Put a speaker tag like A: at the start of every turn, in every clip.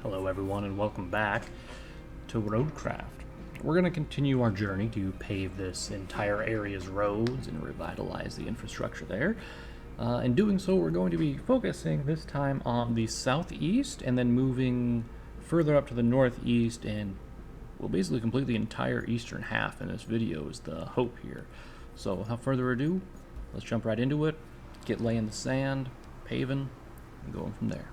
A: Hello everyone and welcome back to RoadCraft. We're going to continue our journey to pave this entire area's roads and revitalize the infrastructure there. In doing so, we're going to be focusing this time on the southeast and then moving further up to the northeast, and we'll basically complete the entire eastern half in this video is the hope here. So without further ado, let's jump right into it, get laying the sand, paving, and going from there.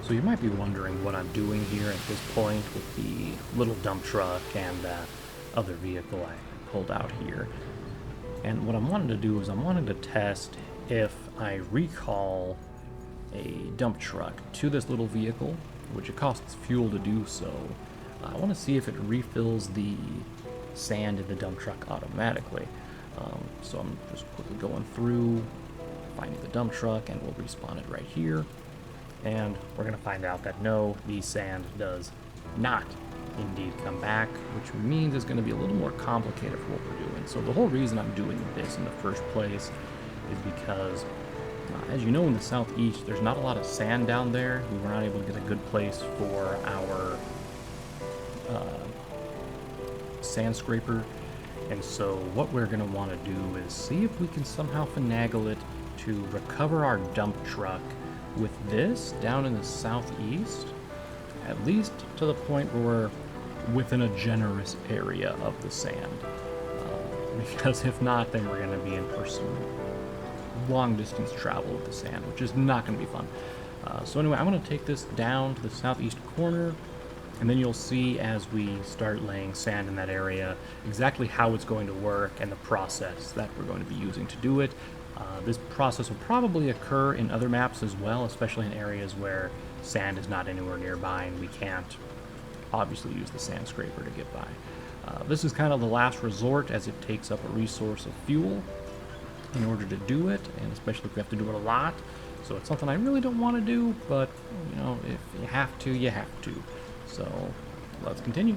A: So you might be wondering what I'm doing here at this point with the little dump truck and that other vehicle I pulled out here. And what I'm wanting to do is I'm wanting to test if I recall a dump truck to this little vehicle, which it costs fuel to do so. I want to see if it refills the sand in the dump truck automatically. So I'm just quickly going through, finding the dump truck, and we'll respawn it right here. And we're going to find out that no, the sand does not indeed come back, which means it's going to be a little more complicated for what we're doing. So the whole reason I'm doing this in the first place is because, as you know, in the southeast, there's not a lot of sand down there. We were not able to get a good place for our sand scraper. And so what we're going to want to do is see if we can somehow finagle it to recover our dump truck with this down in the southeast, at least to the point where we're within a generous area of the sand. Because if not, then we're going to be in for some long distance travel with the sand, which is not going to be fun. So anyway, I'm going to take this down to the southeast corner, and then you'll see as we start laying sand in that area exactly how it's going to work and the process that we're going to be using to do it. This process will probably occur in other maps as well, especially in areas where sand is not anywhere nearby and we can't obviously use the sand scraper to get by. This is kind of the last resort, as it takes up a resource of fuel in order to do it, and especially if we have to do it a lot. So it's something I really don't want to do, but you know, if you have to, you have to. So let's continue.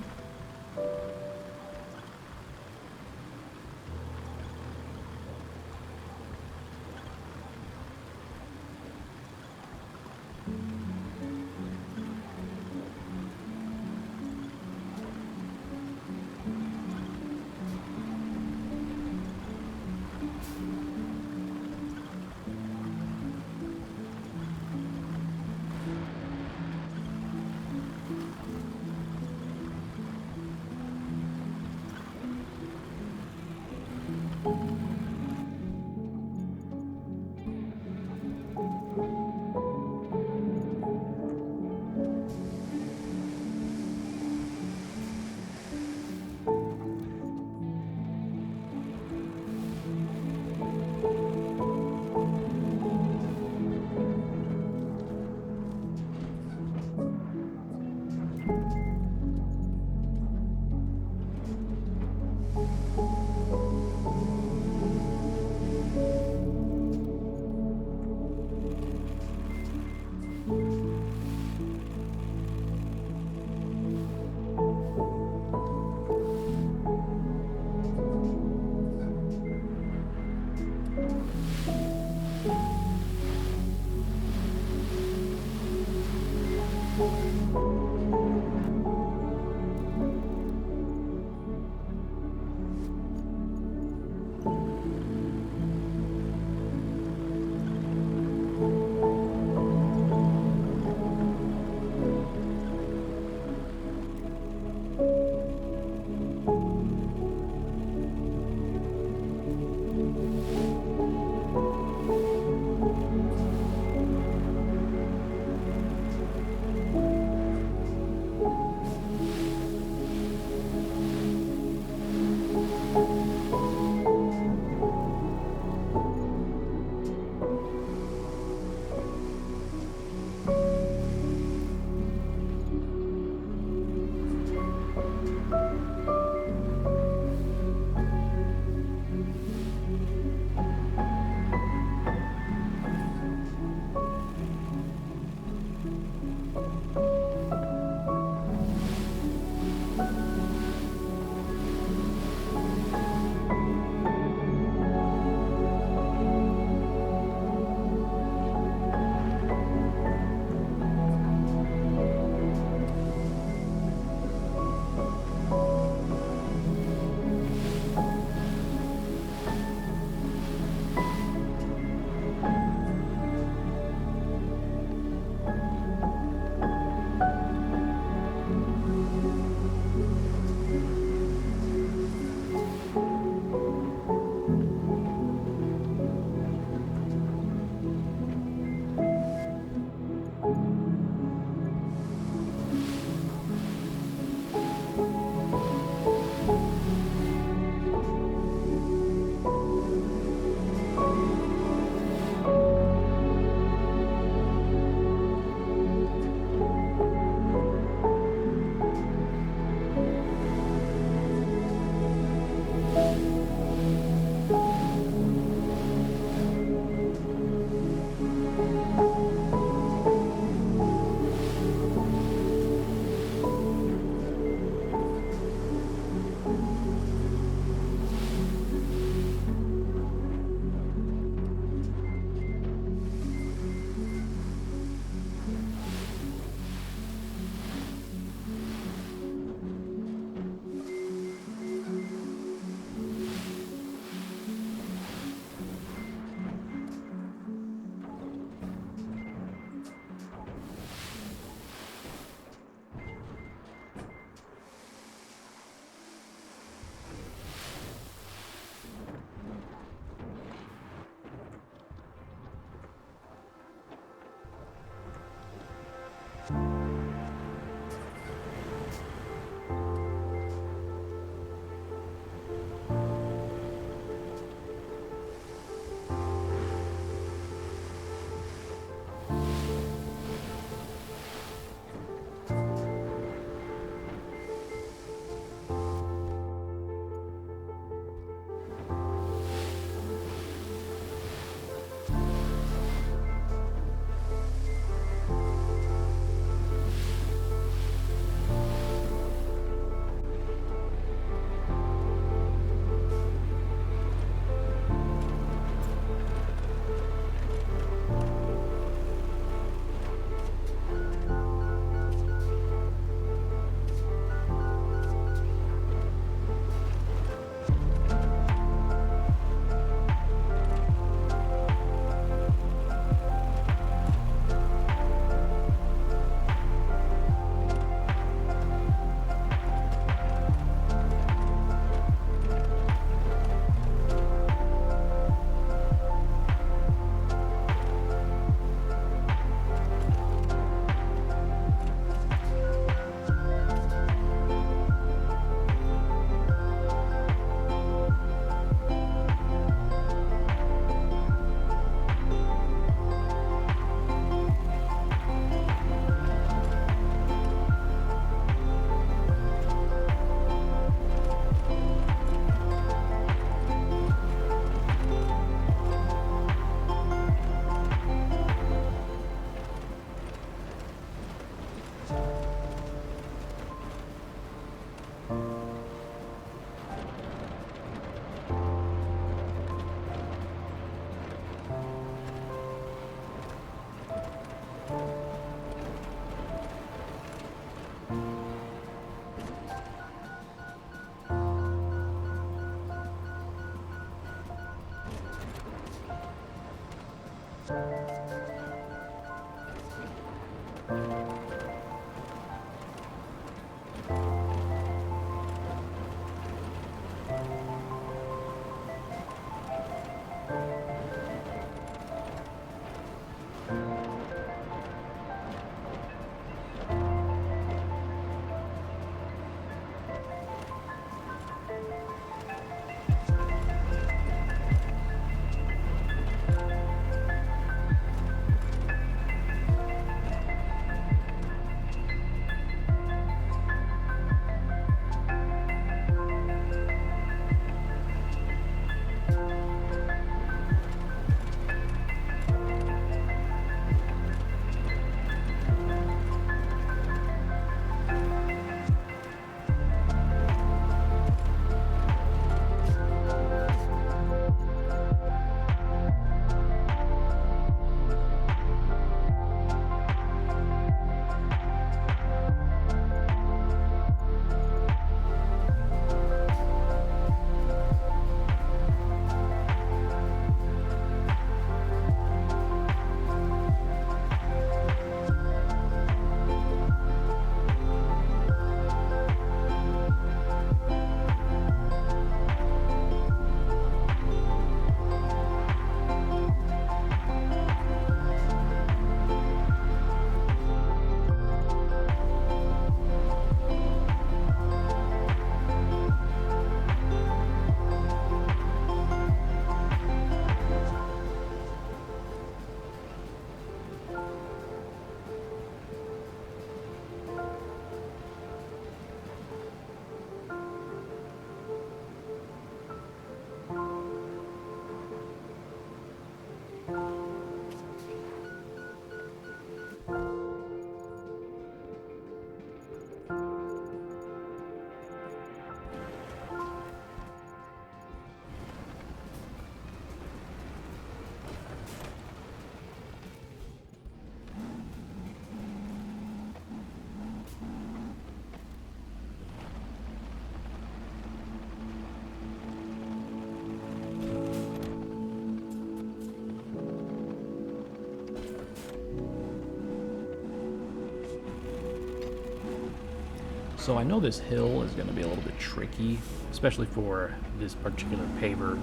A: So I know this hill is going to be a little bit tricky, especially for this particular paver,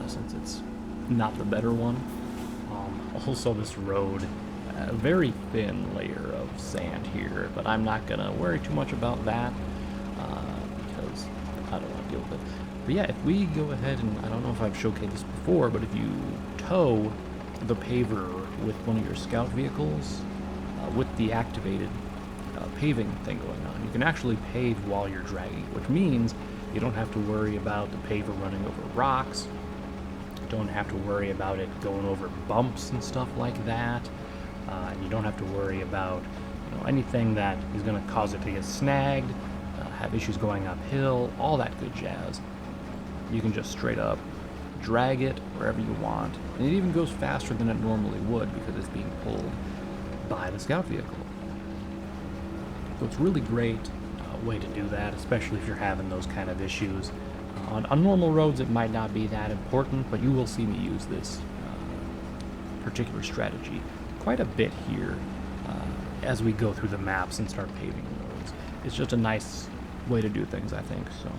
A: since it's not the better one. Also, this road, a very thin layer of sand here, but I'm not going to worry too much about that because I don't want to deal with it. But yeah, if we go ahead and, I don't know if I've showcased this before, but if you tow the paver with one of your scout vehicles with the activated paving thing going on, you can actually pave while you're dragging, which means you don't have to worry about the paver running over rocks. You don't have to worry about it going over bumps and stuff like that. You don't have to worry about anything that is going to cause it to get snagged, have issues going uphill, all that good jazz. You can just straight up drag it wherever you want, and it even goes faster than it normally would because it's being pulled by the scout vehicle. So it's a really great way to do that, especially if you're having those kind of issues. On normal roads it might not be that important, but you will see me use this particular strategy quite a bit here as we go through the maps and start paving roads. It's just a nice way to do things, I think. So.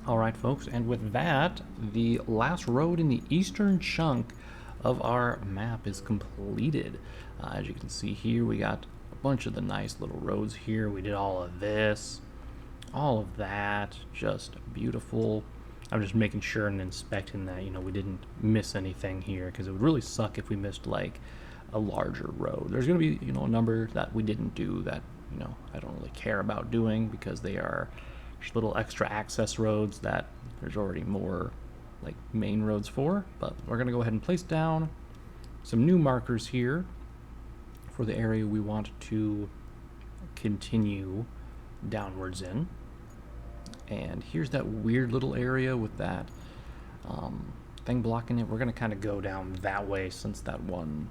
A: All right, folks, and with that, the last road in the eastern chunk of our map is completed. As you can see here, we got a bunch of the nice little roads here. We did all of this, all of that, just beautiful. I'm just making sure and inspecting that, you know, we didn't miss anything here, because it would really suck if we missed like a larger road. There's going to be, you know, a number that we didn't do that, you know, I don't really care about doing, because they are just little extra access roads that there's already more like main roads for. But we're going to go ahead and place down some new markers here for the area we want to continue downwards in. And here's that weird little area with that thing blocking it. We're going to kind of go down that way, since that one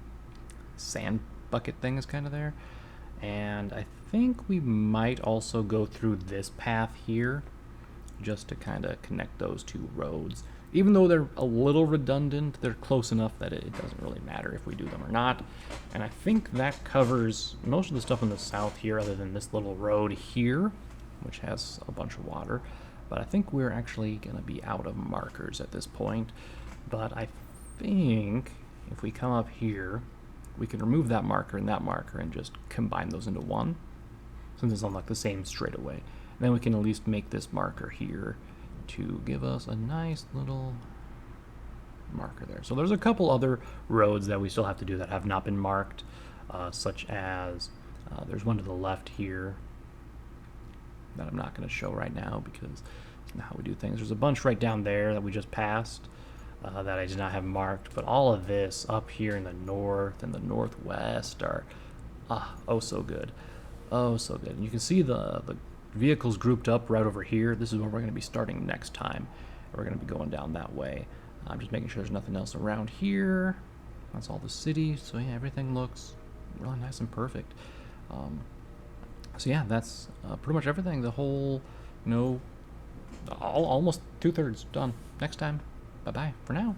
A: sand bucket thing is kind of there. And I think we might also go through this path here, just to kind of connect those two roads. Even though they're a little redundant, they're close enough that it doesn't really matter if we do them or not. And I think that covers most of the stuff in the south here, other than this little road here, which has a bunch of water. But I think we're actually going to be out of markers at this point. But I think if we come up here, we can remove that marker and just combine those into one, since it's on like the same straightaway. And then we can at least make this marker here to give us a nice little marker there. So there's a couple other roads that we still have to do that have not been marked, such as there's one to the left here that I'm not going to show right now, because it's not how we do things. There's a bunch right down there that we just passed that I did not have marked, but all of this up here in the north and the northwest are oh so good. Oh so good. And you can see the vehicles grouped up right over here. This is where we're going to be starting next time. We're going to be going down that way. I'm just making sure there's nothing else around here. That's all the city. So yeah, everything looks really nice and perfect. So yeah, that's pretty much everything. The whole, you know, almost 2/3 done. Next time. Bye-bye for now.